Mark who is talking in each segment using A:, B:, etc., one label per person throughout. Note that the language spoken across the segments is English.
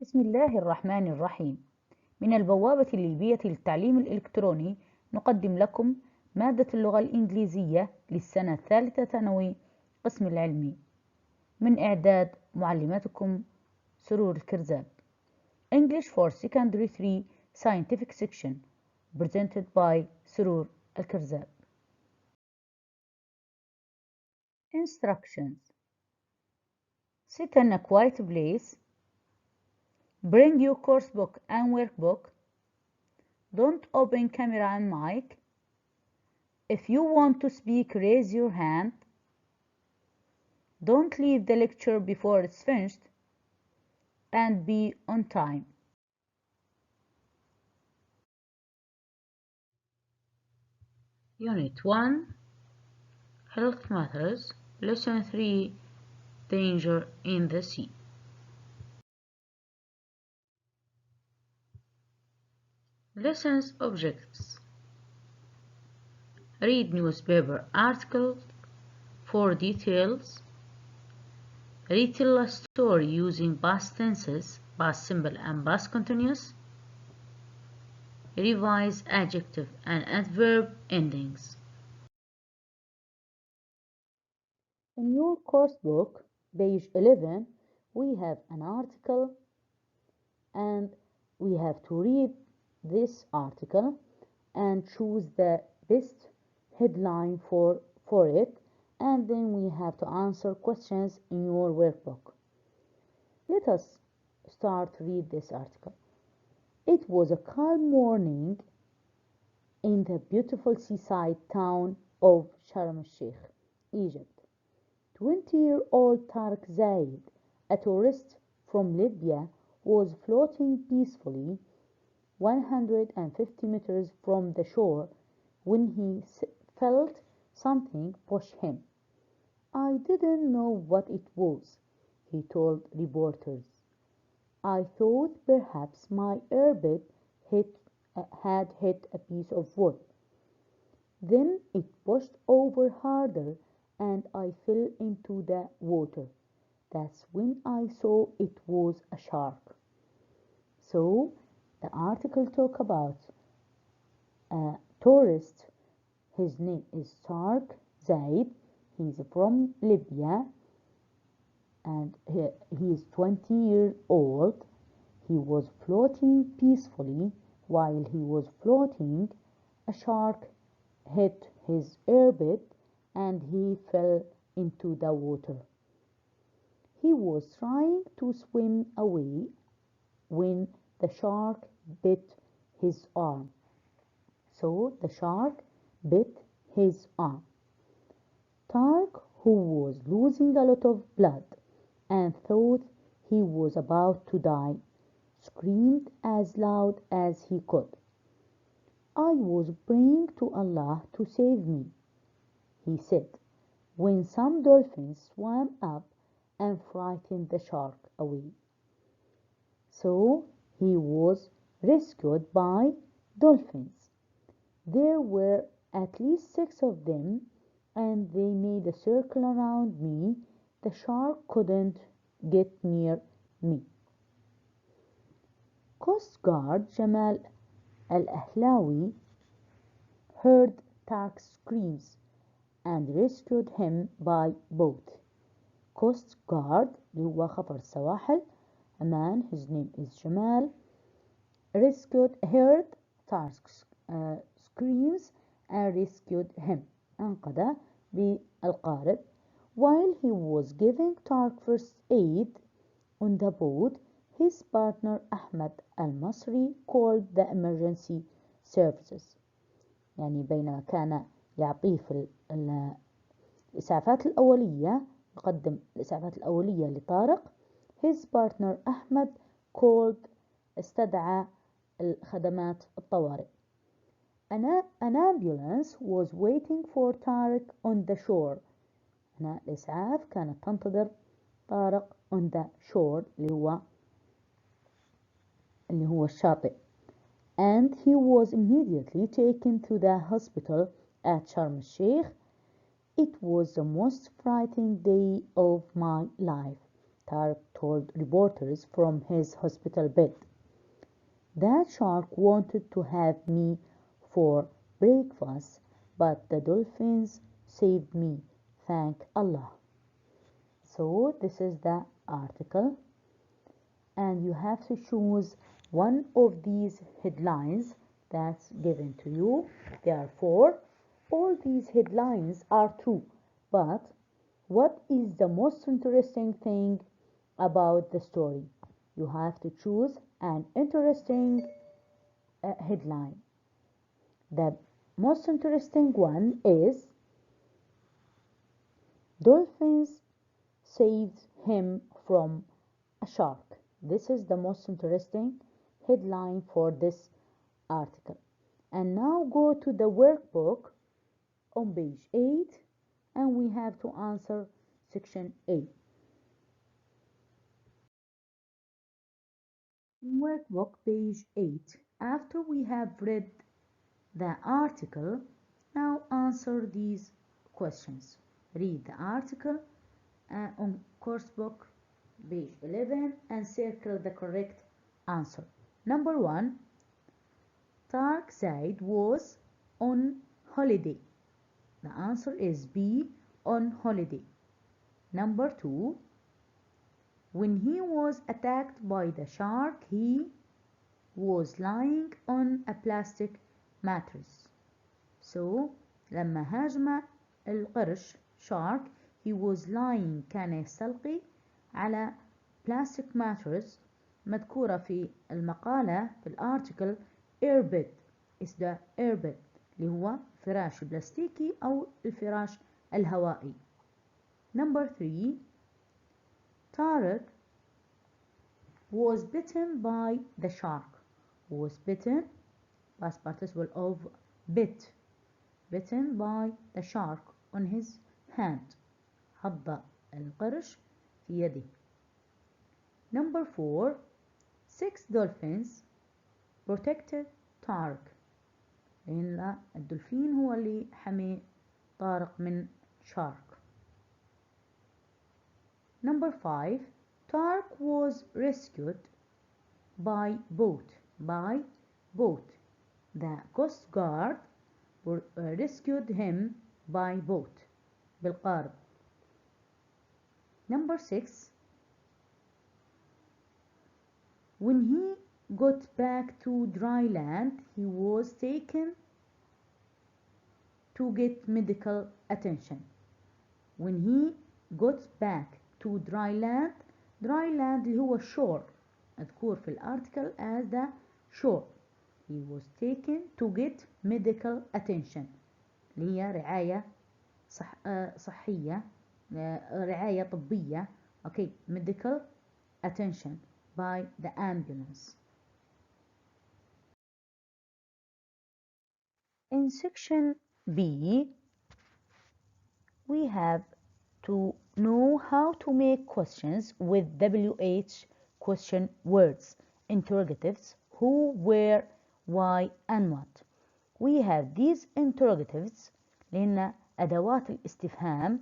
A: بسم الله الرحمن الرحيم. من البوابة الليبية للتعليم الإلكتروني نقدم لكم مادة اللغة الإنجليزية للسنة الثالثة ثانوي قسم العلمي من إعداد معلمتكم سرور الكرزاب. English for Secondary 3 Scientific Section presented by سرور الكرزاب. Instructions: sit in a quiet place. Bring your course book and workbook. Don't open camera and mic. If you want to speak, raise your hand. Don't leave the lecture before it's finished. And be on time. Unit 1, Health Matters, Lesson 3, Danger in the Sea. Lessons Objectives: read newspaper articles for details. Retell a story using past tenses, past simple and past continuous. Revise adjective and adverb endings. In your course book, page 11, we have an article and we have to read this article and choose the best headline for it, and then we have to answer questions in your workbook. Let us start read this article. It was a calm morning in the beautiful seaside town of Sharm el-Sheikh, Egypt. 20-year-old Tariq Zaid, a tourist from Libya, was floating peacefully 150 meters from the shore when he felt something push him. "I didn't know what it was," he told reporters. "I thought perhaps my earbud had hit a piece of wood. Then it pushed over harder and I fell into the water. That's when I saw it was a shark." So the article talk about a tourist. His name is Tariq Zaid. He's from Libya and he is 20 years old. He was floating peacefully. While he was floating, a shark hit his earbud and he fell into the water. He was trying to swim away when the shark bit his arm. So the shark bit his arm. Tariq, who was losing a lot of blood and thought he was about to die, screamed as loud as he could. "I was praying to Allah to save me," he said, when some dolphins swam up and frightened the shark away. So he was rescued by dolphins. There were at least 6 of them, and they made a circle around me. The shark couldn't get near me. Coast Guard Jamal al-Ahlawi heard Tariq's screams and rescued him by boat. Coast Guard اللي هو خفر السواحل, a man, his name is Jamal, heard Tariq's screams and rescued him. أنقذه بالقارب. While he was giving Tariq first aid on the boat, his partner Ahmed al-Masri called the emergency services. يعني بينما كان يعطيه في الإسعافات الأولية، يقدم الإسعافات الأولية لطارق، his partner أحمد استدعى الخدمات الطوارئ. An ambulance was waiting for Tariq on the shore. هنا الإسعاف كانت تنتظر طارق on the shore اللي هو الشاطئ. And he was immediately taken to the hospital at Sharm el-Sheikh. It was the most frightening day of my life, Tarek told reporters from his hospital bed. That shark wanted to have me for breakfast, but the dolphins saved me. Thank Allah. So, this is the article, and you have to choose one of these headlines that's given to you. There are four. All these headlines are true, but what is the most interesting thing about the story? You have to choose an interesting headline. The most interesting one is Dolphins saves him from a shark. This is the most interesting headline for this article. And now go to the workbook on page 8 and we have to answer section A. Workbook page 8. After we have read the article, now answer these questions. Read the article on coursebook page 11 and circle the correct answer. Number 1, Tarek Zaid was on holiday. The answer is B, on holiday. Number 2, when he was attacked by the shark, he was lying on a plastic mattress. So, لما هاجم القرش shark, he was lying كان يستلقي على plastic mattress مذكورة في المقالة في الارتكل airbed is the airbed اللي هو فراش بلاستيكي أو الفراش الهوائي. Number 3, Tarek was bitten by the shark. Was bitten, past participle of bitten by the shark on his hand. حض القرش في يده. Number 4, 6 dolphins protected Tarek. لأن الدولفين هو اللي حمي طارق من shark. Number 5, Tarek was rescued by boat. The Coast Guard rescued him by boat. بالقارب. Number 6, when he got back to dry land, he was taken to get medical attention. When he got back to dry land اللي هو shore مذكور في الارتكل as the shore. He was taken to get medical attention اللي هي رعاية صحية رعاية طبية. Okay, medical attention by the ambulance. In section B, we have to know how to make questions with WH question words, interrogatives, who, where, why, and what. We have these interrogatives لأن أدوات الاستفهام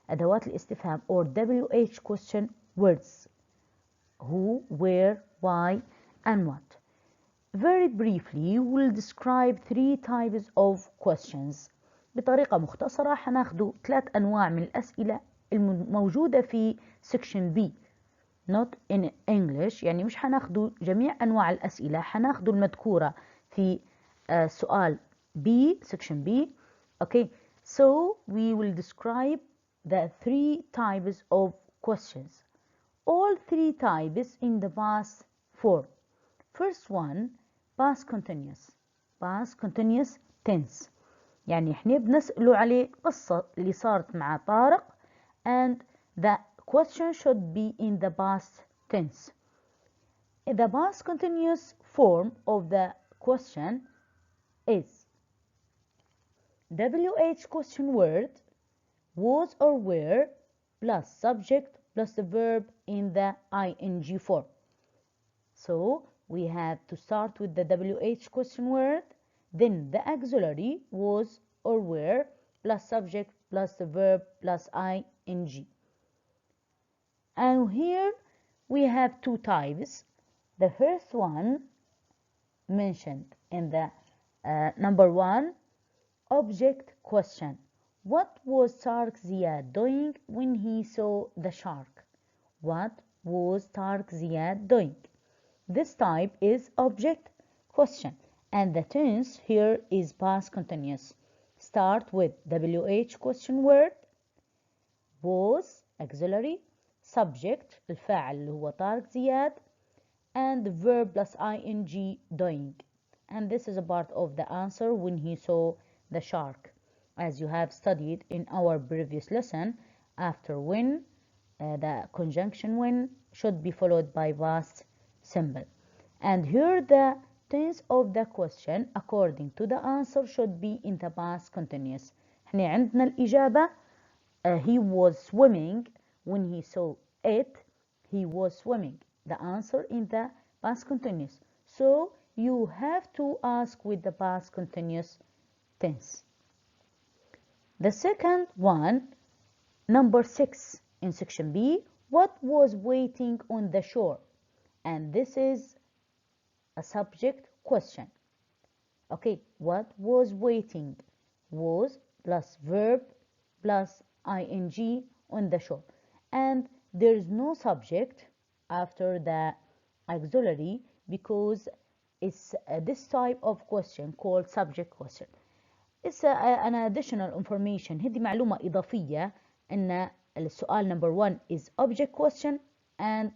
A: أدوات الاستفهام or WH question words, who, where, why, and what. Very briefly, we'll describe 3 types of questions. بطريقة مختصرة حناخدوا 3 أنواع من الأسئلة الموجودة في section B. Not in English، يعني مش حناخدوا جميع أنواع الأسئلة، حناخدوا المذكورة في سؤال B, section B. Okay, so we will describe the 3 types of questions. All 3 types in the past form. First one, past continuous tense. يعني احنا بنسأله عليه قصة اللي صارت مع طارق and the question should be in the past tense. The past continuous form of the question is WH question word, was or were, plus subject plus the verb in the ing form. So we have to start with the WH question word, then the auxiliary was or were plus subject plus the verb plus ing. And here we have two types. The first one mentioned in the number one, object question. What was Tarek Ziad doing when he saw the shark? What was Tarek Ziad doing? This type is object question, and the tense here is past continuous. Start with WH question word, was auxiliary, subject الفاعل اللي هو طارق زياد, and verb plus ing doing. And this is a part of the answer when he saw the shark. As you have studied in our previous lesson, after when, the conjunction when should be followed by past simple. And here the tense of the question according to the answer should be in the past continuous. احنا عندنا الإجابة he was swimming when he saw it. He was swimming. The answer in the past continuous. So you have to ask with the past continuous tense. The second one, number 6 in section B, what was waiting on the shore? And this is a subject question. Okay, what was waiting? Was plus verb plus ing on the shore. And there is no subject after the auxiliary because it's this type of question called subject question. It's an additional information. هذه معلومة إضافية أن السؤال number 1 is object question and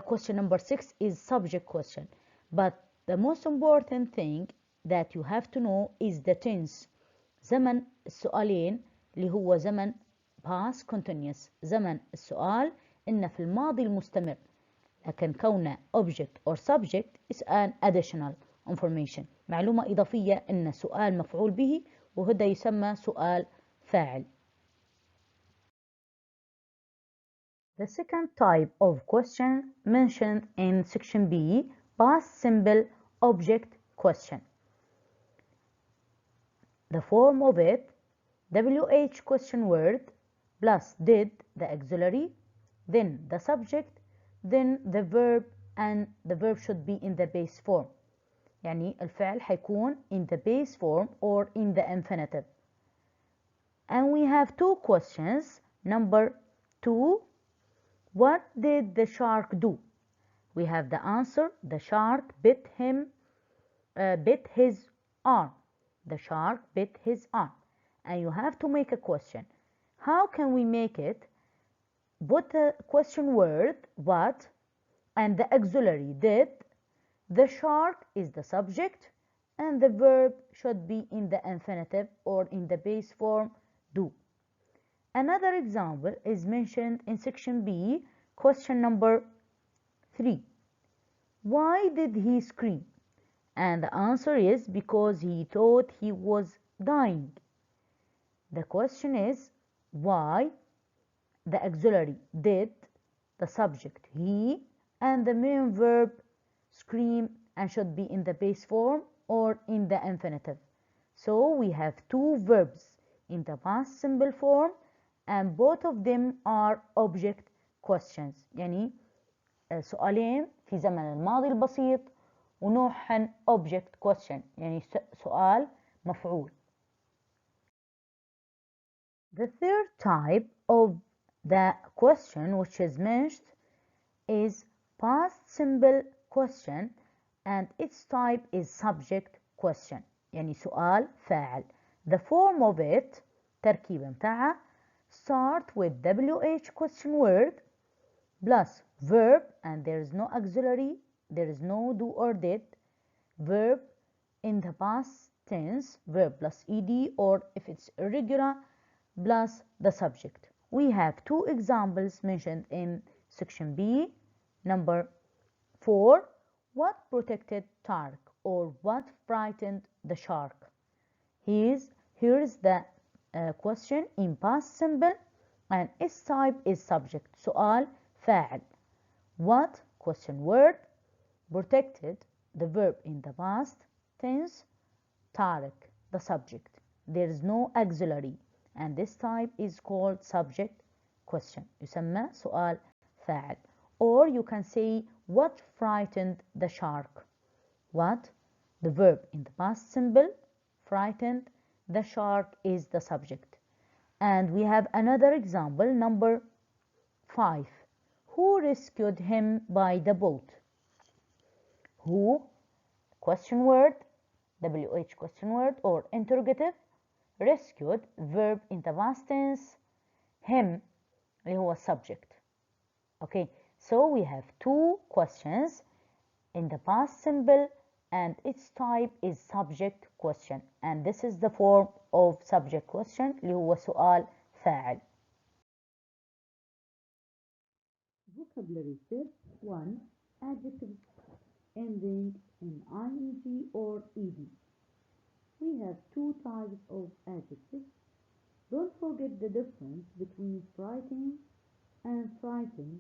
A: question number 6 is subject question. But the most important thing that you have to know is the tense. زمن السؤالين اللي هو زمن past continuous. زمن السؤال إن في الماضي المستمر. لكن كونه object or subject is an additional information. معلومة إضافية إن سؤال مفعول به وهذا يسمى سؤال فاعل. The second type of question mentioned in section B, past simple object question. The form of it, WH question word plus did the auxiliary, then the subject, then the verb, and the verb should be in the base form. يعني الفعل حيكون in the base form or in the infinitive. And we have two questions. Number 2, what did the shark do? We have the answer, the shark bit his arm. The shark bit his arm. And you have to make a question. How can we make it? Put a question word, what, and the auxiliary did. The shark is the subject, and the verb should be in the infinitive or in the base form, do. Another example is mentioned in section B, question number 3. Why did he scream? And the answer is because he thought he was dying. The question is why, the auxiliary did, the subject he, and the main verb scream and should be in the base form or in the infinitive. So we have two verbs in the past simple form and both of them are object questions. يعني سؤالين في زمن الماضي البسيط ونوعهن object question يعني سؤال مفعول. The third type of the question which is mentioned is past simple question and its type is subject question يعني سؤال فاعل. The form of it تركيبة متاعها start with WH question word plus verb and there is no auxiliary, there is no do or did, verb in the past tense, verb plus ed or if it's irregular plus the subject. We have two examples mentioned in section B. Number 4, what protected Tarek or what frightened the shark? Here's the question in past simple and its type is subject. سؤال فاعل. What question word protected the verb in the past tense, Tarek the subject. There is no auxiliary and this type is called subject question. يسمى سؤال فاعل. Or you can say what frightened the shark. What? The verb in the past simple. Frightened. The shark is the subject. And we have another example, number 5. Who rescued him by the boat? Who? Question word. WH question word or interrogative. Rescued, verb in the past tense. Him اللي هو subject. Okay, so we have two questions in the past simple and its type is subject question, and this is the form of subject question اللي هو سؤال فاعل. Vocabulary set 1. Adjectives ending in ing or ed. We have two types of adjectives. Don't forget the difference between frightening and frightened,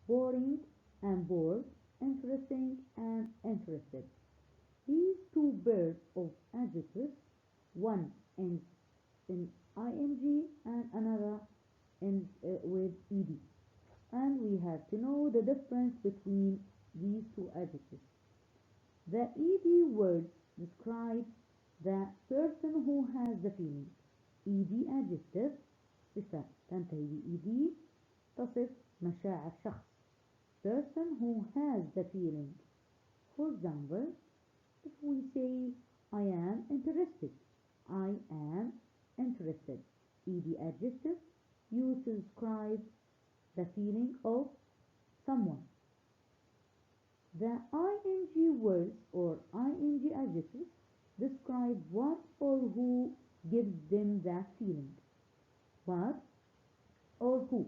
A: boring and bored, interesting and interested. These two pairs of adjectives, one ends in ing and another ends with ed. And we have to know the difference between these two adjectives. The ed words describe the person who has the feeling. ed adjective صفة تنتهي ب ed تصف مشاعر شخص. Person who has the feeling. For example, if we say I am interested, I am interested. ed adjective used to describe the feeling of someone. The ing words or ing adjectives describe what or who gives them that feeling. What or who.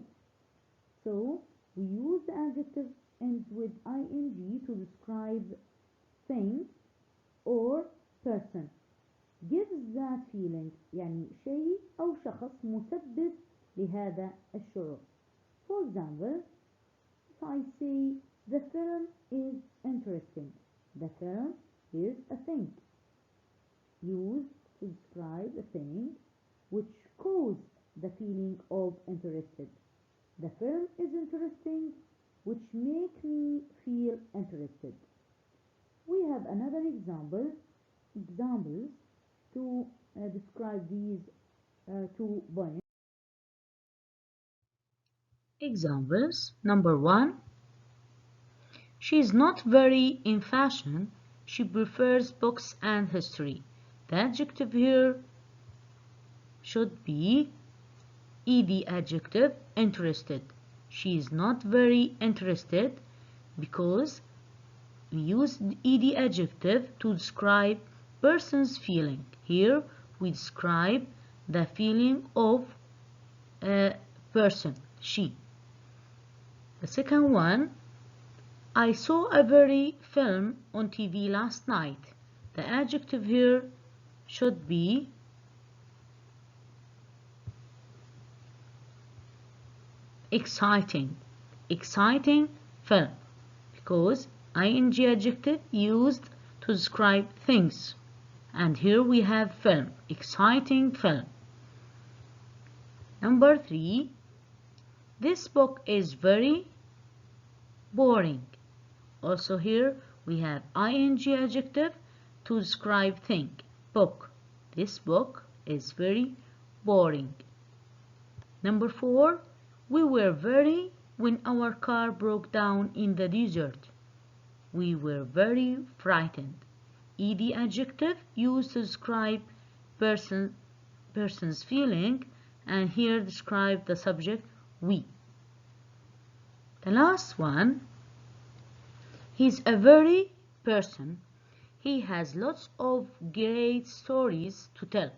A: So we use the adjective ends with ing to describe thing or person gives that feeling. يعني شيء أو شخص مسبب لهذا الشعور. For example, if I say the film is interesting, the film is a thing used to describe a thing which caused the feeling of interested. The film is interesting, which makes me feel interested. We have another examples to describe these 2 points. Examples. Number 1. She is not very in fashion. She prefers books and history. The adjective here should be ed adjective interested. She is not very interested because we use ed adjective to describe person's feeling. Here we describe the feeling of a person, she. The second one, I saw a very film on TV last night. The adjective here should be exciting. Exciting film, because ing adjective used to describe things, and here we have film, exciting film. Number 3, this book is very boring. Also here we have ing adjective to describe thing, book. This book is very boring. Number 4, we were very when our car broke down in the desert. We were very frightened. ed adjective used to describe person's feeling, and here describe the subject, we. The last one, he's a very person. He has lots of great stories to tell.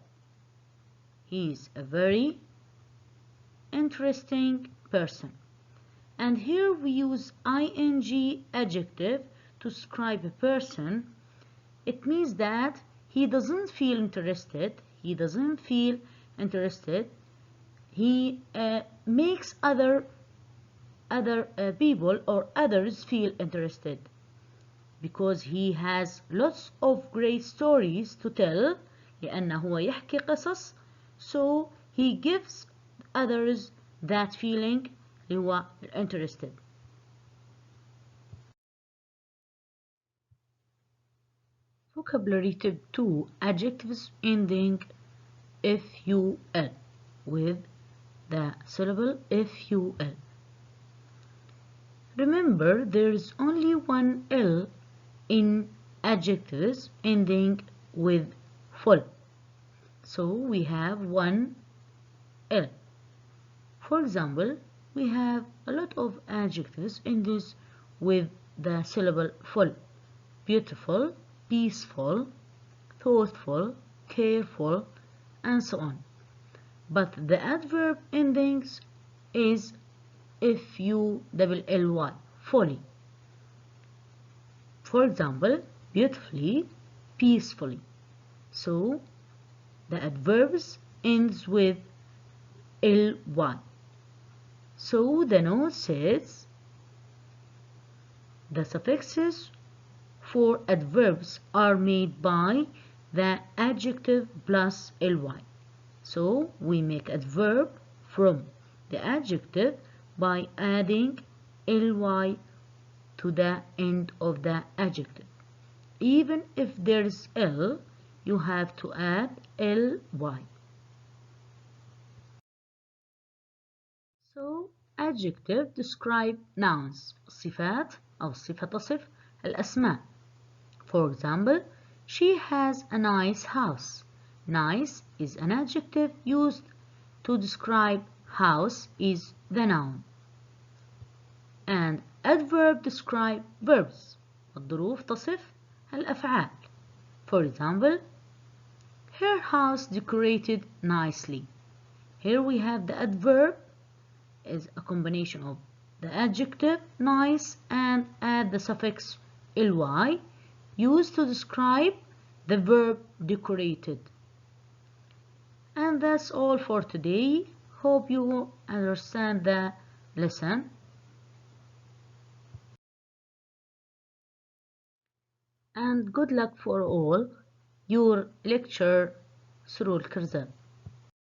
A: He is a very interesting person. And here we use ing adjective to describe a person. It means that he doesn't feel interested. He doesn't feel interested. He makes other people or others feel interested because he has lots of great stories to tell. لأنه هو يحكي قصص, so he gives others that feeling اللي هو interested. vocabulary tip 2, adjectives ending ful with the syllable ful. Remember, there is only one L in adjectives ending with full. So we have one L. For example, we have a lot of adjectives ending with the syllable full. Beautiful, peaceful, thoughtful, careful, and so on. But the adverb endings is fully, fully. For example, beautifully, peacefully. So the adverbs ends with ly. So the note says the suffixes for adverbs are made by the adjective plus ly. So we make adverb from the adjective by adding ly to the end of the adjective. Even if there is L, you have to add ly. So adjective describe nouns صفات أو صفة تصف الأسماء. For example, she has a nice house. Nice is an adjective used to describe house is the noun. And adverb describe verbs. الظروف تصف الأفعال. For example, her house decorated nicely. Here we have the adverb is a combination of the adjective nice and add the suffix ly used to describe the verb decorated. And that's all for today. Hope you understand the lesson. And good luck for all. Your lecturer, Surul Kirzab.